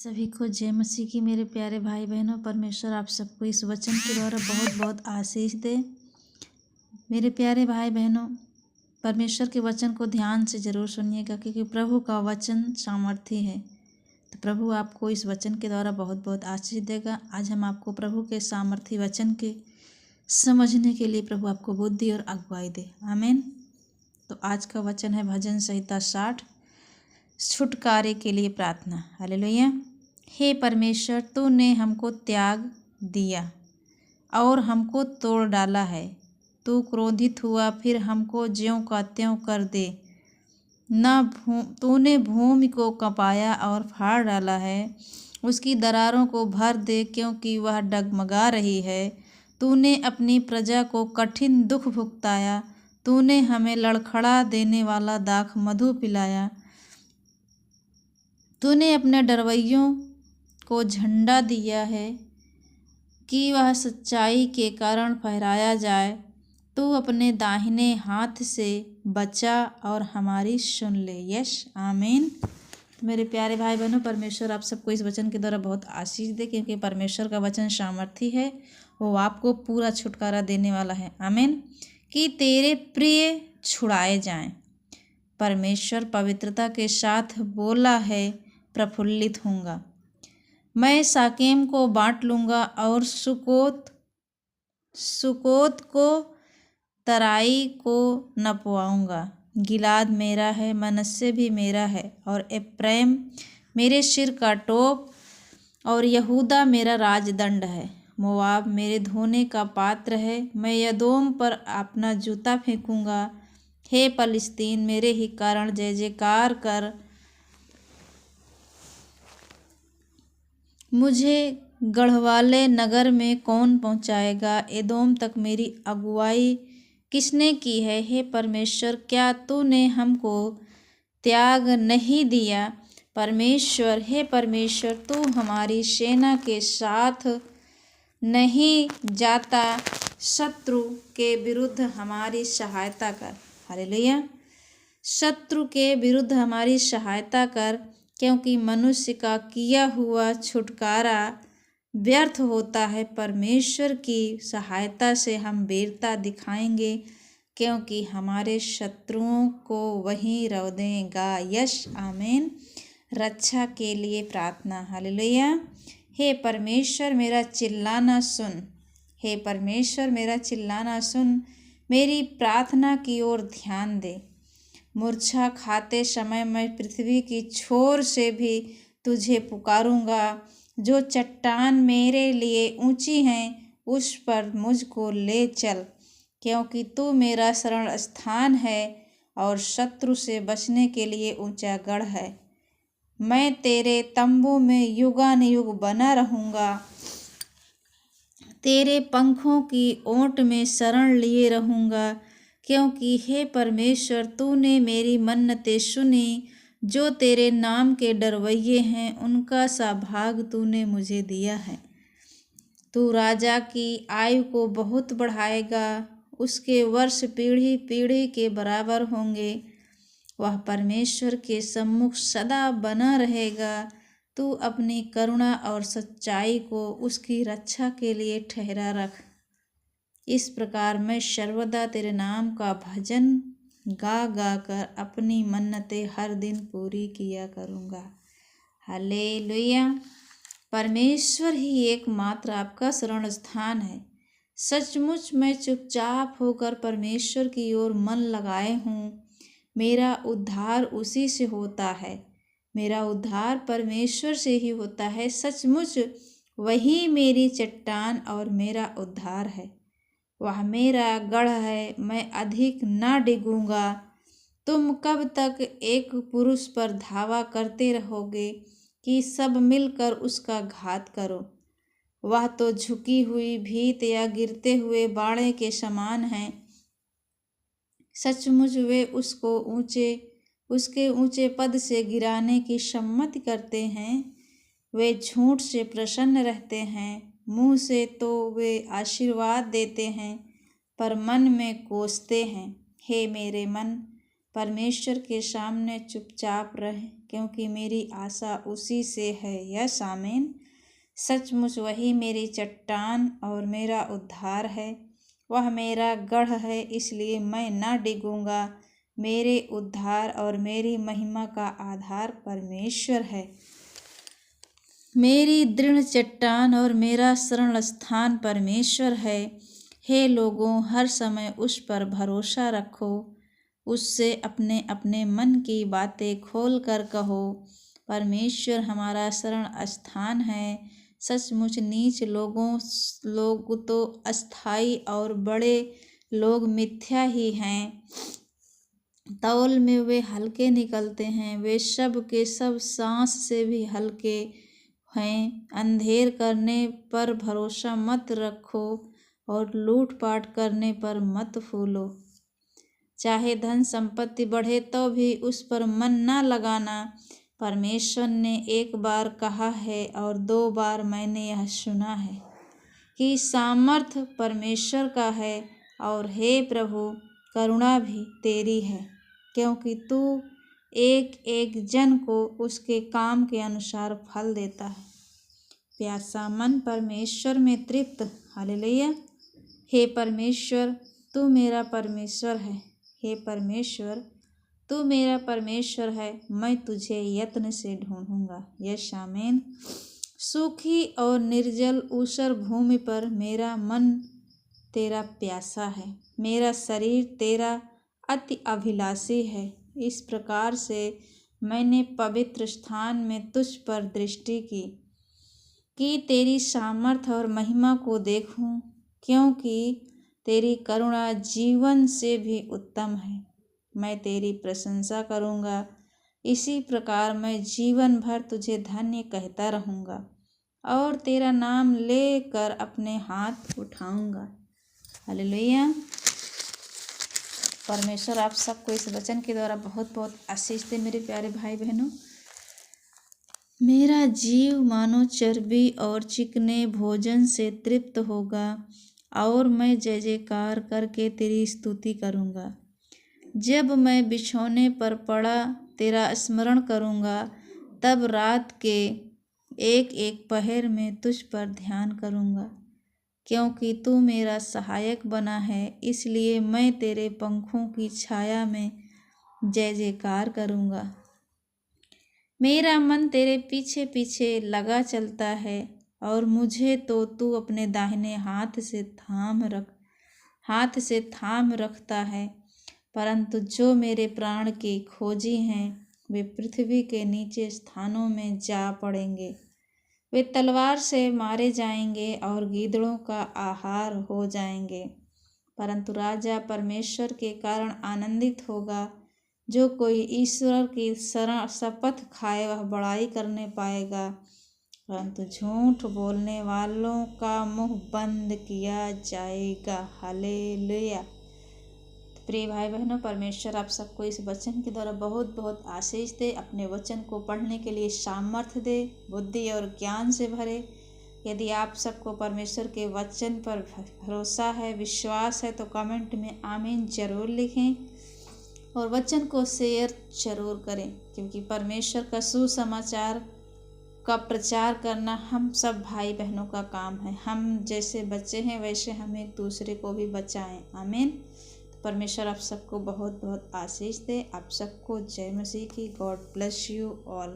सभी को जय मसीह की। मेरे प्यारे भाई बहनों, परमेश्वर आप सबको इस वचन के द्वारा बहुत बहुत आशीष दे। मेरे प्यारे भाई बहनों, परमेश्वर के वचन को ध्यान से ज़रूर सुनिएगा, क्योंकि प्रभु का वचन सामर्थी है। तो प्रभु आपको इस वचन के द्वारा बहुत बहुत आशीष देगा। आज हम आपको प्रभु के सामर्थी वचन के समझने के लिए प्रभु आपको बुद्धि और अगुवाई दे। आमीन। तो आज का वचन है भजन संहिता 60, छुटकारे के लिए प्रार्थना। हालेलुया। हे परमेश्वर, तूने हमको त्याग दिया और हमको तोड़ डाला है। तू क्रोधित हुआ, फिर हमको ज्यों का त्यों कर दे। तूने भूमि को कँपाया और फाड़ डाला है। उसकी दरारों को भर दे, क्योंकि वह डगमगा रही है। तूने अपनी प्रजा को कठिन दुख भुगताया। तूने हमें लड़खड़ा देने वाला दाख मधु पिलाया। तूने अपने डरवैयों को झंडा दिया है कि वह सच्चाई के कारण फहराया जाए। तू अपने दाहिने हाथ से बचा और हमारी सुन ले। यश आमीन। मेरे प्यारे भाई बहनों, परमेश्वर आप सबको इस वचन के द्वारा बहुत आशीष दे, क्योंकि परमेश्वर का वचन सामर्थी है। वो आपको पूरा छुटकारा देने वाला है। आमीन। कि तेरे प्रिय छुड़ाए जाएं। परमेश्वर पवित्रता के साथ बोला है, प्रफुल्लित होऊंगा। मैं साकेम को बांट लूँगा और सुकोत को तराई को नपवाऊँगा। गिलाद मेरा है, मनश्शे भी मेरा है, और एप्रैम मेरे सिर का टोप, और यहूदा मेरा राजदंड है। मोआब मेरे धोने का पात्र है। मैं यदोम पर अपना जूता फेंकूँगा। हे पलिस्तीन, मेरे ही कारण जय जयकार कर। मुझे गढ़वाले नगर में कौन पहुँचाएगा? एदोम तक मेरी अगुवाई किसने की है? हे परमेश्वर, क्या तूने हमको त्याग नहीं दिया? परमेश्वर, हे परमेश्वर, तू हमारी सेना के साथ नहीं जाता। शत्रु के विरुद्ध हमारी सहायता कर। हालेलुया। शत्रु के विरुद्ध हमारी सहायता कर, क्योंकि मनुष्य का किया हुआ छुटकारा व्यर्थ होता है। परमेश्वर की सहायता से हम वीरता दिखाएंगे, क्योंकि हमारे शत्रुओं को वहीं रौंदेगा। यश आमीन। रक्षा के लिए प्रार्थना। हालेलुया। हे परमेश्वर, मेरा चिल्लाना सुन। हे परमेश्वर, मेरा चिल्लाना सुन। मेरी प्रार्थना की ओर ध्यान दे। मूर्छा खाते समय मैं पृथ्वी की छोर से भी तुझे पुकारूंगा। जो चट्टान मेरे लिए ऊंची हैं, उस पर मुझको ले चल, क्योंकि तू मेरा शरण स्थान है और शत्रु से बचने के लिए ऊंचा गढ़ है। मैं तेरे तंबू में युगानुयुग बना रहूँगा। तेरे पंखों की ओट में शरण लिए रहूँगा, क्योंकि हे परमेश्वर, तूने मेरी मन्नतें सुनी। जो तेरे नाम के डरवैये हैं, उनका सा भाग तूने मुझे दिया है। तू राजा की आयु को बहुत बढ़ाएगा। उसके वर्ष पीढ़ी पीढ़ी के बराबर होंगे। वह परमेश्वर के सम्मुख सदा बना रहेगा। तू अपनी करुणा और सच्चाई को उसकी रक्षा के लिए ठहरा रख। इस प्रकार मैं सर्वदा तेरे नाम का भजन गा गा कर अपनी मन्नतें हर दिन पूरी किया करूँगा। हालेलुया। परमेश्वर ही एकमात्र आपका शरण स्थान है। सचमुच मैं चुपचाप होकर परमेश्वर की ओर मन लगाए हूँ। मेरा उद्धार उसी से होता है। मेरा उद्धार परमेश्वर से ही होता है। सचमुच वही मेरी चट्टान और मेरा उद्धार है। वह मेरा गढ़ है, मैं अधिक ना डिगूंगा। तुम कब तक एक पुरुष पर धावा करते रहोगे कि सब मिलकर उसका घात करो? वह तो झुकी हुई भीत या गिरते हुए बाड़े के समान है। सचमुच वे उसके ऊंचे पद से गिराने की सम्मति करते हैं। वे झूठ से प्रसन्न रहते हैं। मुंह से तो वे आशीर्वाद देते हैं, पर मन में कोसते हैं। हे मेरे मन, परमेश्वर के सामने चुपचाप रह, क्योंकि मेरी आशा उसी से है। यस आमीन। सचमुच वही मेरी चट्टान और मेरा उद्धार है, वह मेरा गढ़ है, इसलिए मैं न डिगूंगा। मेरे उद्धार और मेरी महिमा का आधार परमेश्वर है। मेरी दृढ़ चट्टान और मेरा शरण स्थान परमेश्वर है। हे लोगों, हर समय उस पर भरोसा रखो, उससे अपने अपने मन की बातें खोल कर कहो। परमेश्वर हमारा शरण स्थान है। सचमुच नीच लोग तो अस्थाई और बड़े लोग मिथ्या ही हैं। तौल में वे हल्के निकलते हैं, वे सब के सब सांस से भी हल्के हैं। अंधेर करने पर भरोसा मत रखो और लूटपाट करने पर मत फूलो। चाहे धन संपत्ति बढ़े तो भी उस पर मन न लगाना। परमेश्वर ने एक बार कहा है और 2 बार मैंने यह सुना है कि सामर्थ्य परमेश्वर का है, और हे प्रभु, करुणा भी तेरी है, क्योंकि तू एक एक जन को उसके काम के अनुसार फल देता है। प्यासा मन परमेश्वर में तृप्त। हालेलुया। हे परमेश्वर, तू मेरा परमेश्वर है। हे परमेश्वर, तू मेरा परमेश्वर है, मैं तुझे यत्न से ढूंढूंगा। यस आमीन। सूखी और निर्जल ऊसर भूमि पर मेरा मन तेरा प्यासा है, मेरा शरीर तेरा अति अभिलाषी है। इस प्रकार से मैंने पवित्र स्थान में तुझ पर दृष्टि की कि तेरी सामर्थ्य और महिमा को देखूं, क्योंकि तेरी करुणा जीवन से भी उत्तम है। मैं तेरी प्रशंसा करूँगा, इसी प्रकार मैं जीवन भर तुझे धन्य कहता रहूँगा और तेरा नाम लेकर अपने हाथ उठाऊँगा। हालेलुया। परमेश्वर आप सबको इस वचन के द्वारा बहुत बहुत आशीष दे। मेरे प्यारे भाई बहनों, मेरा जीव मानो चर्बी और चिकने भोजन से तृप्त होगा और मैं जय जयकार करके तेरी स्तुति करूँगा। जब मैं बिछौने पर पड़ा तेरा स्मरण करूँगा, तब रात के एक एक पहर में तुझ पर ध्यान करूँगा। क्योंकि तू मेरा सहायक बना है, इसलिए मैं तेरे पंखों की छाया में जय जयकार करूँगा। मेरा मन तेरे पीछे पीछे लगा चलता है और मुझे तो तू अपने दाहिने हाथ से थाम रखता है। परंतु जो मेरे प्राण के खोजी हैं, वे पृथ्वी के नीचे स्थानों में जा पड़ेंगे। वे तलवार से मारे जाएंगे और गीदड़ों का आहार हो जाएंगे। परंतु राजा परमेश्वर के कारण आनंदित होगा। जो कोई ईश्वर की शपथ खाए वह बड़ाई करने पाएगा, परंतु झूठ बोलने वालों का मुंह बंद किया जाएगा। हालेलुया। प्रिय भाई बहनों, परमेश्वर आप सबको इस वचन के द्वारा बहुत बहुत आशीष दे। अपने वचन को पढ़ने के लिए सामर्थ्य दे, बुद्धि और ज्ञान से भरे। यदि आप सबको परमेश्वर के वचन पर भरोसा है, विश्वास है, तो कमेंट में आमीन जरूर लिखें और वचन को शेयर जरूर करें, क्योंकि परमेश्वर का सुसमाचार का प्रचार करना हम सब भाई बहनों का काम है। हम जैसे बच्चे हैं वैसे हम एक दूसरे को भी बचाएं। आमीन। परमेश्वर आप सबको बहुत बहुत आशीष दे। आप सबको जय मसीह की। God bless you all.